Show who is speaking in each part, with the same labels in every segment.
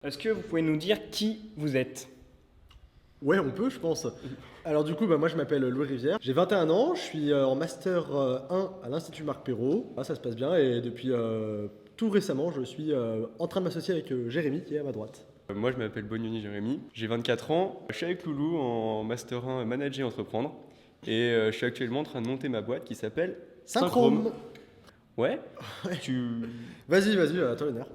Speaker 1: Est-ce que vous pouvez nous dire qui vous êtes?
Speaker 2: Ouais, on peut, je pense. Alors du coup, moi je m'appelle Louis Rivière, j'ai 21 ans, je suis en master 1 à l'Institut Marc Perrault. Ah, ça se passe bien et depuis tout récemment, je suis en train de m'associer avec Jérémy qui est à ma droite.
Speaker 3: Moi, je m'appelle Bonioni Jérémy, j'ai 24 ans. Je suis avec Loulou en Master 1 Manager et Entreprendre. Et je suis actuellement en train de monter ma boîte qui s'appelle
Speaker 2: Synchrome.
Speaker 3: Ouais.
Speaker 2: Ouais.
Speaker 3: Tu...
Speaker 2: Vas-y, à toi l'honneur.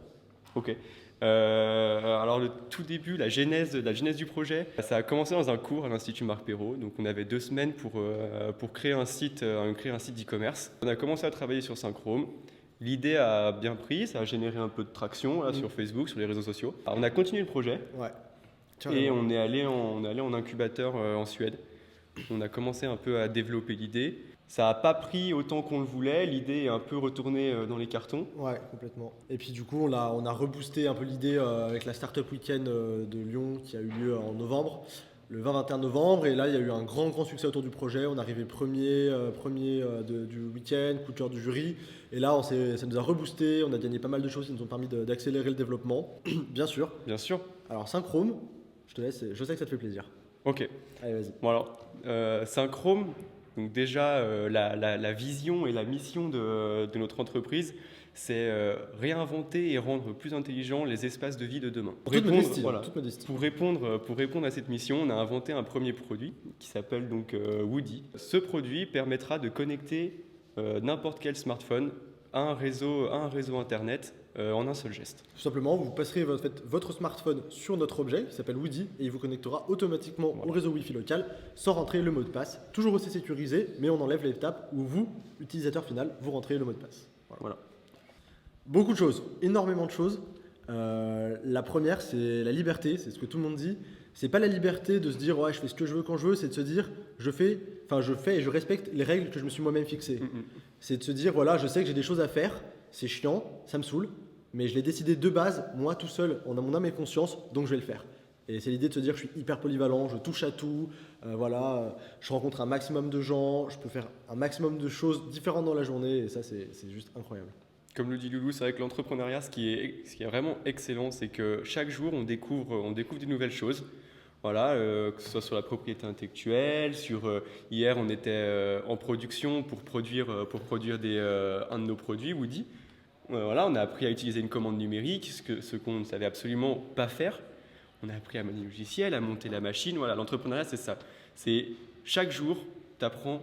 Speaker 3: Ok. Alors le tout début, la genèse du projet, ça a commencé dans un cours à l'Institut Marc Perrault. Donc on avait 2 semaines pour créer un site d'e-commerce. On a commencé à travailler sur Synchrome. L'idée a bien pris, ça a généré un peu de traction là, sur Facebook, sur les réseaux sociaux. Alors, on a continué le projet
Speaker 2: Ouais.
Speaker 3: et on est allé en incubateur en Suède. On a commencé un peu à développer l'idée. Ça n'a pas pris autant qu'on le voulait, l'idée est un peu retournée dans les cartons.
Speaker 2: Ouais, complètement. Et puis du coup, on a reboosté un peu l'idée avec la Startup Weekend de Lyon qui a eu lieu en novembre, le 20-21 novembre. Et là, il y a eu un grand succès autour du projet. On est arrivé premier du week-end, coup de cœur du jury. Et là, ça nous a reboosté. On a gagné pas mal de choses qui nous ont permis d'accélérer le développement, bien sûr.
Speaker 3: Bien sûr.
Speaker 2: Alors, Synchrome, je te laisse, je sais que ça te fait plaisir.
Speaker 3: Ok.
Speaker 2: Allez, vas-y.
Speaker 3: Bon alors, Synchrome, donc déjà la vision et la mission de notre entreprise, c'est réinventer et rendre plus intelligents les espaces de vie de demain.
Speaker 2: Toute modestie, toute modestie.
Speaker 3: Pour répondre à cette mission, on a inventé un premier produit qui s'appelle donc Woody. Ce produit permettra de connecter n'importe quel smartphone à un réseau Internet en un seul geste.
Speaker 2: Tout simplement, vous passerez votre smartphone sur notre objet qui s'appelle Woody et il vous connectera automatiquement au réseau Wi-Fi local sans rentrer le mot de passe. Toujours aussi sécurisé, mais on enlève l'étape où vous, utilisateur final, vous rentrez le mot de passe.
Speaker 3: Voilà.
Speaker 2: Beaucoup de choses, énormément de choses. La première, c'est la liberté, c'est ce que tout le monde dit. C'est pas la liberté de se dire ouais, je fais ce que je veux quand je veux, c'est de se dire je fais et je respecte les règles que je me suis moi-même fixées. C'est de se dire voilà, je sais que j'ai des choses à faire, c'est chiant, ça me saoule, mais je l'ai décidé de base, moi tout seul, on a mon âme et conscience, donc je vais le faire. Et c'est l'idée de se dire je suis hyper polyvalent, je touche à tout, je rencontre un maximum de gens, je peux faire un maximum de choses différentes dans la journée, et ça c'est juste incroyable.
Speaker 3: Comme le dit Loulou, c'est vrai que l'entrepreneuriat, ce qui est vraiment excellent, c'est que chaque jour, on découvre des nouvelles choses. Voilà, que ce soit sur la propriété intellectuelle, hier, on était en production pour produire un de nos produits, Woody. Voilà, on a appris à utiliser une commande numérique, ce qu'on ne savait absolument pas faire. On a appris à manier le logiciel, à monter la machine. Voilà, l'entrepreneuriat, c'est ça. C'est chaque jour, tu apprends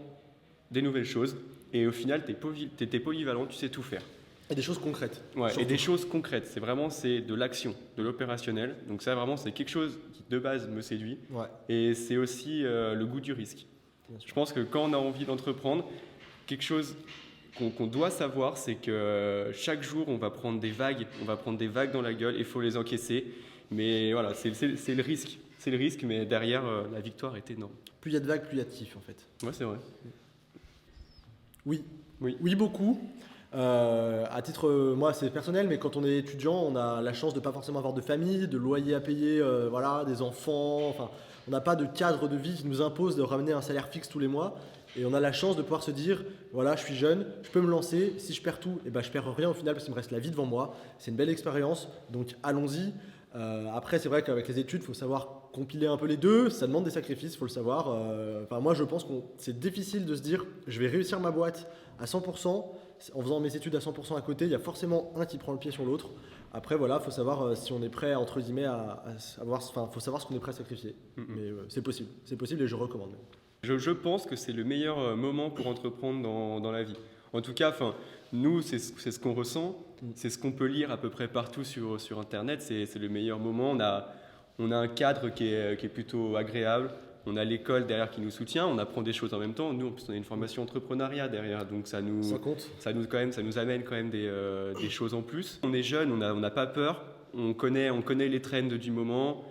Speaker 3: des nouvelles choses et au final, tu es polyvalent, tu sais tout faire.
Speaker 2: Et des choses concrètes.
Speaker 3: Ouais, et des choses concrètes. C'est de l'action, de l'opérationnel. Donc ça, vraiment, c'est quelque chose qui, de base, me séduit.
Speaker 2: Ouais.
Speaker 3: Et c'est aussi le goût du risque. Je pense que quand on a envie d'entreprendre, quelque chose qu'on doit savoir, c'est que chaque jour, on va prendre des vagues dans la gueule et il faut les encaisser. Mais voilà, c'est le risque. C'est le risque, mais derrière, la victoire est énorme.
Speaker 2: Plus il y a de vagues, plus il y a de tif, en fait.
Speaker 3: Ouais, c'est vrai.
Speaker 2: Oui, beaucoup. À titre, moi c'est personnel, mais quand on est étudiant, on a la chance de pas forcément avoir de famille, de loyer à payer, des enfants. Enfin, on n'a pas de cadre de vie qui nous impose de ramener un salaire fixe tous les mois. Et on a la chance de pouvoir se dire, voilà, je suis jeune, je peux me lancer. Si je perds tout, je perds rien au final parce qu'il me reste la vie devant moi. C'est une belle expérience, donc allons-y. Après, c'est vrai qu'avec les études, il faut savoir compiler un peu les deux. Ça demande des sacrifices, il faut le savoir. Moi, je pense que c'est difficile de se dire, je vais réussir ma boîte à 100%. En faisant mes études à 100% à côté, il y a forcément un qui prend le pied sur l'autre. Après, voilà, faut savoir si on est prêt, entre guillemets, faut savoir ce qu'on est prêt à sacrifier. Mais c'est possible et je recommande.
Speaker 3: Je pense que c'est le meilleur moment pour entreprendre dans la vie. En tout cas, nous, c'est ce qu'on ressent, c'est ce qu'on peut lire à peu près partout sur Internet. C'est le meilleur moment. On a un cadre qui est plutôt agréable. On a l'école derrière qui nous soutient. On apprend des choses en même temps. Nous, en plus, on a une formation entrepreneuriat derrière, donc ça nous amène quand même des choses en plus. On est jeune, on n'a pas peur. On connaît les trends du moment.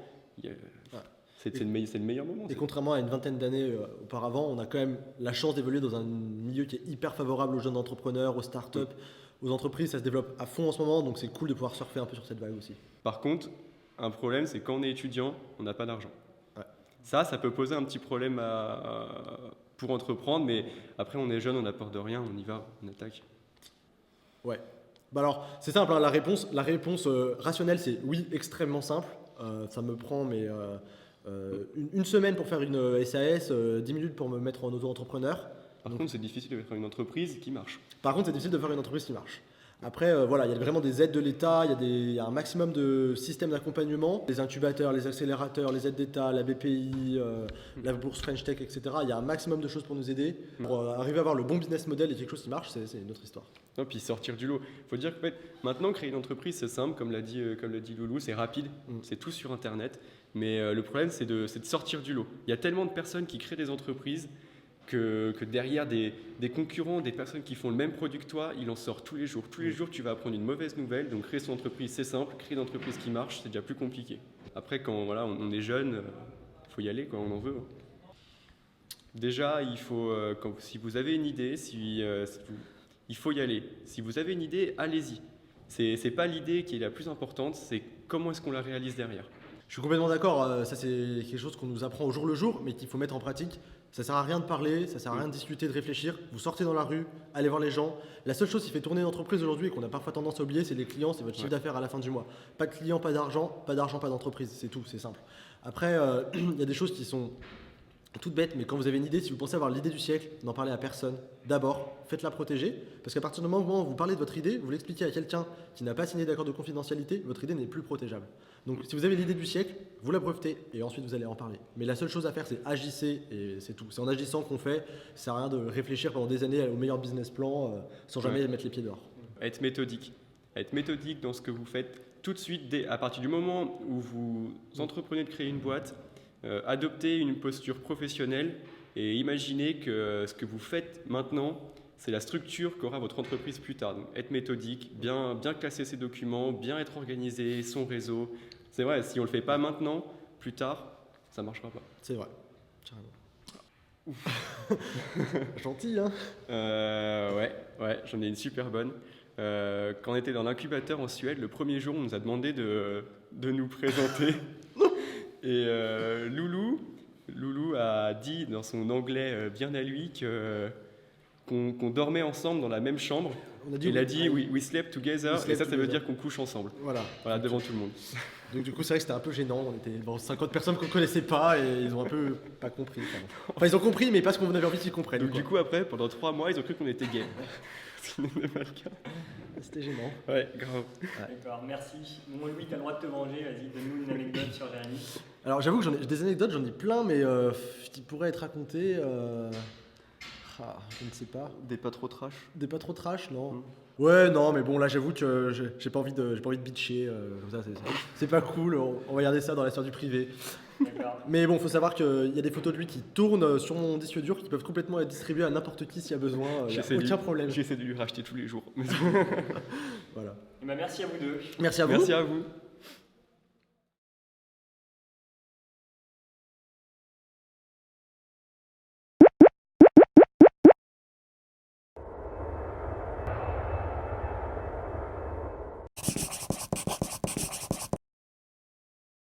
Speaker 3: C'est le meilleur moment.
Speaker 2: Et contrairement à une vingtaine d'années auparavant, on a quand même la chance d'évoluer dans un milieu qui est hyper favorable aux jeunes entrepreneurs, aux startups, aux entreprises. Ça se développe à fond en ce moment, donc c'est cool de pouvoir surfer un peu sur cette vague aussi.
Speaker 3: Par contre, un problème, c'est quand on est étudiant, on n'a pas d'argent.
Speaker 2: Ouais.
Speaker 3: Ça peut poser un petit problème pour entreprendre, mais après, on est jeune, on n'a peur de rien, on y va, on attaque.
Speaker 2: Ouais. Bah alors, c'est simple, hein, la réponse rationnelle, c'est oui, extrêmement simple. Ça me prend une semaine pour faire une SAS, 10 minutes pour me mettre en auto-entrepreneur.
Speaker 3: Par contre, c'est difficile de faire une entreprise qui marche.
Speaker 2: Par contre, c'est difficile de faire une entreprise qui marche. Après, voilà, il y a vraiment des aides de l'État, il y a un maximum de systèmes d'accompagnement, les incubateurs, les accélérateurs, les aides d'État, la BPI, la bourse French Tech, etc. Il y a un maximum de choses pour nous aider. Pour arriver à avoir le bon business model et quelque chose qui marche, c'est une autre histoire.
Speaker 3: Non, puis sortir du lot. Il faut dire qu'en fait, maintenant, créer une entreprise, c'est simple, comme l'a dit Loulou, c'est rapide, c'est tout sur Internet. Mais le problème, c'est de sortir du lot. Il y a tellement de personnes qui créent des entreprises que derrière des concurrents, des personnes qui font le même produit que toi, il en sort tous les jours. Tous les jours, tu vas apprendre une mauvaise nouvelle. Donc, créer son entreprise, c'est simple. Créer une entreprise qui marche, c'est déjà plus compliqué. Après, quand voilà, on est jeune, il faut y aller quand on en veut. Déjà, il faut, si vous avez une idée, il faut y aller. Si vous avez une idée, allez-y. C'est pas l'idée qui est la plus importante, c'est comment est-ce qu'on la réalise derrière.
Speaker 2: Je suis complètement d'accord, ça c'est quelque chose qu'on nous apprend au jour le jour, mais qu'il faut mettre en pratique. Ça sert à rien de parler, ça sert à rien de discuter, de réfléchir. Vous sortez dans la rue, allez voir les gens. La seule chose qui fait tourner une entreprise aujourd'hui et qu'on a parfois tendance à oublier, c'est les clients, c'est votre chiffre d'affaires à la fin du mois. Pas de clients, pas d'argent, pas d'entreprise, c'est tout, c'est simple. Après, il y a des choses qui sont toutes bêtes, mais quand vous avez une idée, si vous pensez avoir l'idée du siècle, n'en parlez à personne. D'abord, faites-la protéger, parce qu'à partir du moment où vous parlez de votre idée, vous l'expliquez à quelqu'un qui n'a pas signé d'accord de confidentialité, votre idée n'est plus protégeable. Donc si vous avez l'idée du siècle, vous la brevetez et ensuite vous allez en parler. Mais la seule chose à faire, c'est agissez et c'est tout. C'est en agissant qu'on fait, ça sert à rien de réfléchir pendant des années au meilleur business plan sans jamais mettre les pieds dehors.
Speaker 3: Être méthodique dans ce que vous faites tout de suite, à partir du moment où vous entreprenez de créer une boîte, adoptez une posture professionnelle et imaginez que ce que vous faites maintenant, c'est la structure qu'aura votre entreprise plus tard. Donc, être méthodique, bien classer ses documents, bien être organisé, son réseau. C'est vrai, si on ne le fait pas maintenant, plus tard, ça ne marchera pas.
Speaker 2: C'est vrai, carrément. Gentil, hein.
Speaker 3: Ouais, j'en ai une super bonne. Quand on était dans l'incubateur en Suède, le premier jour, on nous a demandé de nous présenter. Et Loulou a dit dans son anglais bien à lui qu'on dormait ensemble dans la même chambre. Il a dit we slept together, et ça veut dire qu'on couche ensemble. Voilà, devant tout le monde.
Speaker 2: Donc du coup, c'est vrai que c'était un peu gênant. On était devant 50 personnes qu'on ne connaissait pas et ils ont un peu pas compris. Enfin, ils ont compris, mais pas ce qu'on avait envie qu'ils comprennent.
Speaker 3: Donc du coup, après, pendant 3 mois, ils ont cru qu'on était gays. Ce qui n'était pas le cas.
Speaker 2: C'était gênant.
Speaker 3: Ouais, grave.
Speaker 1: D'accord, merci. Bon, Louis, t'as le droit de te venger. Vas-y, donne-nous une anecdote sur Jérémy.
Speaker 2: Alors j'avoue que des anecdotes, j'en ai plein, mais qui pourraient être racontées. Je ne sais pas.
Speaker 3: Des pas trop trash.
Speaker 2: Des pas trop trash, non. Ouais, non, mais bon, là j'avoue que j'ai pas envie de bitcher. Comme ça, c'est pas cool. On va regarder ça dans la sphère du privé.
Speaker 1: D'accord.
Speaker 2: Mais bon, faut savoir qu'il y a des photos de lui qui tournent sur mon disque dur qui peuvent complètement être distribuées à n'importe qui s'il y a besoin. Il n'y a aucun problème.
Speaker 3: J'essaie de lui racheter tous les jours.
Speaker 2: Voilà.
Speaker 1: Et merci à vous deux.
Speaker 2: Merci à vous.
Speaker 3: Merci à vous.